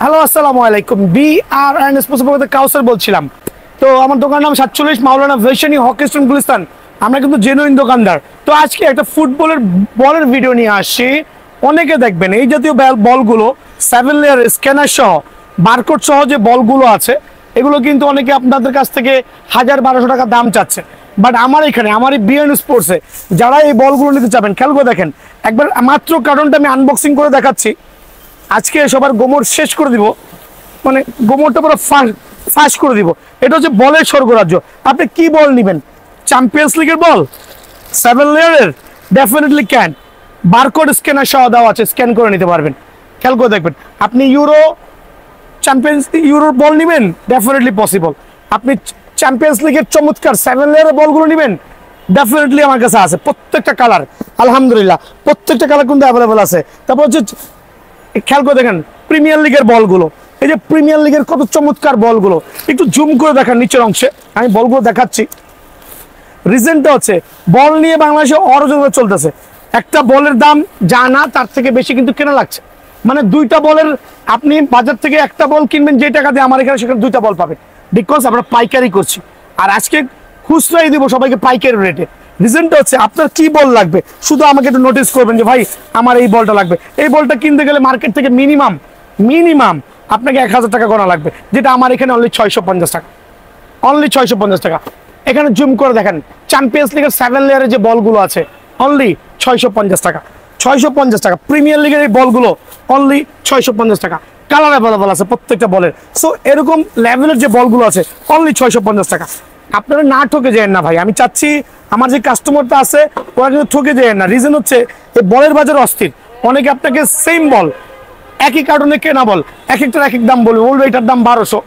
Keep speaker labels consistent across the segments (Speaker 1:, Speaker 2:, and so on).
Speaker 1: Hello আসসালামু আলাইকুম, BR and sports পক্ষ থেকে কাউসার বলছিলাম। তো আমার দোকানের নাম 47 মাওলানা ভাসানী হকি স্টোন গুলিস্তান। আমরা কিন্তু জেনুইন দোকানদার। তো আজকে একটা ফুটবলের বলের ভিডিও নিয়ে আসছি। অনেকে দেখবেন এই জাতীয় বলগুলো 7 লেয়ার স্ক্যানার সহ বারকোড সহ যে বলগুলো আছে, এগুলো কিন্তু অনেকে আপনাদের কাছ থেকে 1000-1200 টাকা দাম চাচ্ছে। বাট আমার এখানে আমার এই বিএন স্পোর্টসে যারা এই বলগুলো নিতে চাবেন, খেয়াল করে দেখেন, একবার মাত্র কার্টনটা আমি আনবক্সিং করে দেখাচ্ছি। আজকে সবার গোমর শেষ করে দিব, মানে গোমরটা পুরো ফাঁস করে দিব। এটা হচ্ছে বলের স্বর্গরাজ্য। আপনি কি বল নেবেন? চ্যাম্পিয়ন্স লিগের বল 7 লেয়ারের, ডেফিনেটলি ক্যান। বারকোড স্ক্যানার সহ দেওয়া আছে, স্ক্যান করে নিতে পারবেন। খেয়াল করে দেখবেন। আপনি ইউরোর বল নেবেন, ডেফিনেটলি পসিবল। আপনি চ্যাম্পিয়ন্স লিগের চমৎকার 7 লেয়ারের বলগুলো নেবেন, ডেফিনেটলি আমার কাছে আছে। প্রত্যেকটা কালার আলহামদুলিল্লাহ, প্রত্যেকটা কালার কিন্তু অ্যাভেলেবল আছে। তারপর হচ্ছে খেয়াল করে দেখেন প্রিমিয়ার লিগের বলগুলো, এই যে প্রিমিয়ার লিগের কত চমৎকার বলগুলো, একটু জুম করে দেখেন নিচের অংশে, আমি বলগুলো দেখাচ্ছি। রিজনটা হচ্ছে বল নিয়ে বাংলাদেশে অরাজকতা চলতেছে। একটা বলের দাম যা না তার থেকে বেশি কিন্তু কেনা লাগছে। মানে দুইটা বলের, আপনি বাজার থেকে একটা বল কিনবেন যে টাকা দিয়ে, আমার এখানে সেখানে দুইটা বল পাবেন, বিকজ আমরা পাইকারি করছি। আর আজকে খুচরাই দিব সবাইকে পাইকারি রেটে। রিজনটা হচ্ছে আপনার কি বল লাগবে, শুধু আমাকে একটু নোটিস করবেন যে ভাই আমার এই বলটা লাগবে। এই বলটা কিনতে গেলে মার্কেট থেকে মিনিমাম আপনাকে 1000 টাকা করা লাগবে, যেটা আমার এখানে অনলি 650 টাকা, অনলি 650 টাকা। এখানে জুম করে দেখেন চ্যাম্পিয়ন্স লিগের 7 লেয়ারের যে বলগুলো আছে, অনলি 650 টাকা। 650 টাকা। প্রিমিয়ার লিগের এই বলগুলো অনলি 650 টাকা। কালার অ্যাভেলেবল আছে প্রত্যেকটা বলের। সো এরকম লেভেলের যে বলগুলো আছে অনলি 650 টাকা। আপনারা না ঠকে যায় না ভাই, আমি চাচ্ছি আমার যে কাস্টমারটা আছে ওরা কিন্তু ঠকে যায় না। রিজন হচ্ছে এই বলের বাজার অস্থির। অনেকে আপনাকে সেম বল, একই কার্টুনে কেনা বল, এক একটার এক এক দাম বলবে এটার দাম 1200,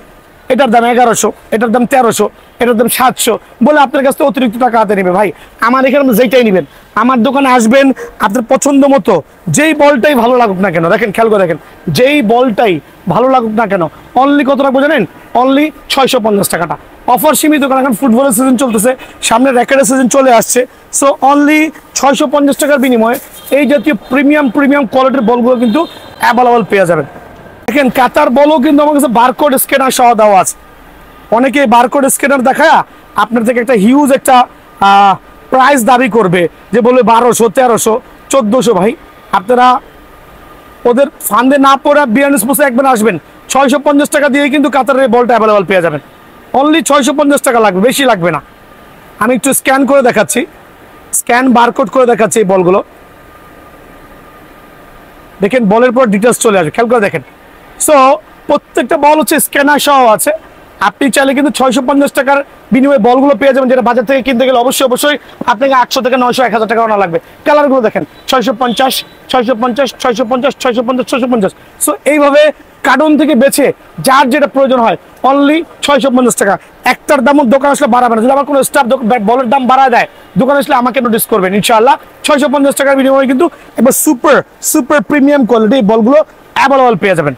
Speaker 1: এটার দাম 1100, এটার দাম 1300, এটার দাম 700 বলে আপনার কাছ থেকে অতিরিক্ত টাকা হাতে নেবে। ভাই আমার এখানে যেটাই নেবেন, আমার দোকানে আসবেন, আপনার পছন্দ মতো যেই বলটাই ভালো লাগুক না কেন, দেখেন খেয়াল করে দেখেন, যেই বলটাই ভালো লাগুক না কেন অনলি কত রাখবো জানেন? অনলি 650 টাকাটা। অফার সীমিত, কারণ এখন ফুটবলের সিজন চলতেছে, সামনে র্যাকেটের সিজন চলে আসছে। সো অনলি 650 টাকার বিনিময়ে এই জাতীয় প্রিমিয়াম কোয়ালিটির বলগুলো কিন্তু অ্যাভেলেবল পেয়ে যাবেন। দেখেন কাতার বলও কিন্তু আমার কাছে বারকোড স্ক্যানার সহ দেওয়া আছে। অনেকে বারকোড স্ক্যানার দেখায় আপনার থেকে একটা হিউজ একটা প্রাইস দাবি করবে, যে বলবে 1200, 1300, 1400। ভাই আপনারা ওদের ফান্ডে না পড়ে বিয়ার্নেস পোসে একবার আসবেন, 650 টাকা দিয়ে কিন্তু কাতারের বলটা অ্যাভেলেবল পেয়ে যাবেন। অনলি 650 টাকা লাগবে, বেশি লাগবে না। আমি একটু স্ক্যান করে দেখাচ্ছি, বারকোড করে দেখাচ্ছি এই বলগুলো। দেখেন বলের পর ডিটেলস চলে আসবে, খেয়াল করে দেখেন। সো প্রত্যেকটা বল হচ্ছে স্ক্যানার সহ আছে। আপনি চাইলে কিন্তু 650 টাকার বিনিময়ে বলগুলো পেয়ে যাবেন, যেটা বাজার থেকে কিনতে গেলে অবশ্যই আপনাকে 800 থেকে 900, 1000 টাকা আনা লাগবে। কালারগুলো দেখেন 650, 650, 650, 650, 650। সো এইভাবে কার্টন থেকে বেছে যার যেটা প্রয়োজন হয় অনলি 650 টাকা। একটার দামও দোকান আসলে বাড়াবে না। যদি আমার কোনো স্টাফ বলের দাম বাড়ায় দেয়, দোকান আসলে আমাকে নোটিস করবেন ইনশাআল্লাহ। 650 টাকার বিনিময়ে কিন্তু একবার সুপার প্রিমিয়াম কোয়ালিটি বলগুলো অ্যাভেলেবল পেয়ে যাবেন।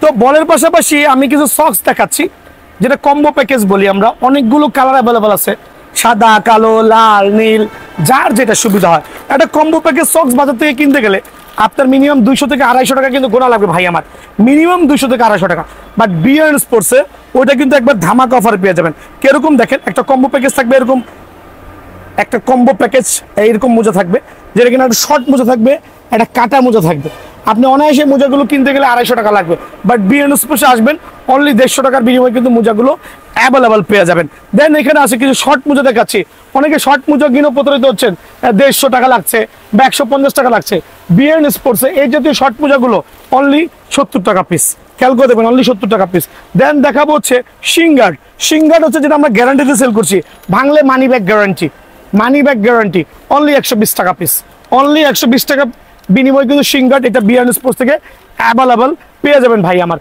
Speaker 1: তো বলের পাশাপাশি আমি কিছু সক্স দেখাচ্ছি, যেটা কম্বো প্যাকেজ বলি আমরা। অনেকগুলো কালার অ্যাভেলেবল আছে, সাদা, কালো, লাল, নীল, যার যেটা সুবিধা হয়। একটা কম্বো প্যাকেজ সক্স বাজার থেকে কিনতে গেলে আপনার মিনিমাম 200 থেকে 250 টাকা কিন্তু গোনা লাগবে ভাই, আমার মিনিমাম 200 থেকে 250 টাকা। বাট বিয়ার্ন স্পোর্টসে ওইটা কিন্তু একবার ধামাকা অফারে পেয়ে যাবেন। কিরকম দেখেন, একটা কম্বো প্যাকেজ থাকবে এরকম, একটা কম্বো প্যাকেজ এইরকম মোজা থাকবে, যেটা কিনা একটা শর্ট মোজা থাকবে, একটা কাটা মোজা থাকবে। আপনি অনায়াসে মোজাগুলো কিনতে গেলে 250 টাকা লাগবে, বাট বিএন স্পোর্টসে আসবেন অনলি 150 টাকার বিনিময়ে কিন্তু মোজাগুলো অ্যাভেলেবল পেয়ে যাবেন। দেন এখানে আছে কিছু শর্ট মোজা দেখাচ্ছি। অনেকে শর্ট মোজা কিনে প্রতারিত হচ্ছেন, 150 টাকা লাগছে বা 150 টাকা লাগছে। বিএন স্পোর্টসে এই জাতীয় শর্ট মোজাগুলো অনলি 70 টাকা পিস। খেয়াল করে দেবেন, অনলি 70 টাকা পিস। দেন দেখাবো হচ্ছে সিঙ্গার্ড হচ্ছে যেটা আমরা গ্যারান্টিতে সেল করছি, ভাঙলে মানি ব্যাক গ্যারান্টি, অনলি 120 টাকা পিস। অনলি 120 টাকা বিনিময় কিন্তু সিঙ্গার্ড, এটা বিয়ার্ন স্পোর্টস থেকে অ্যাভেলেবল পেয়ে যাবেন ভাই আমার।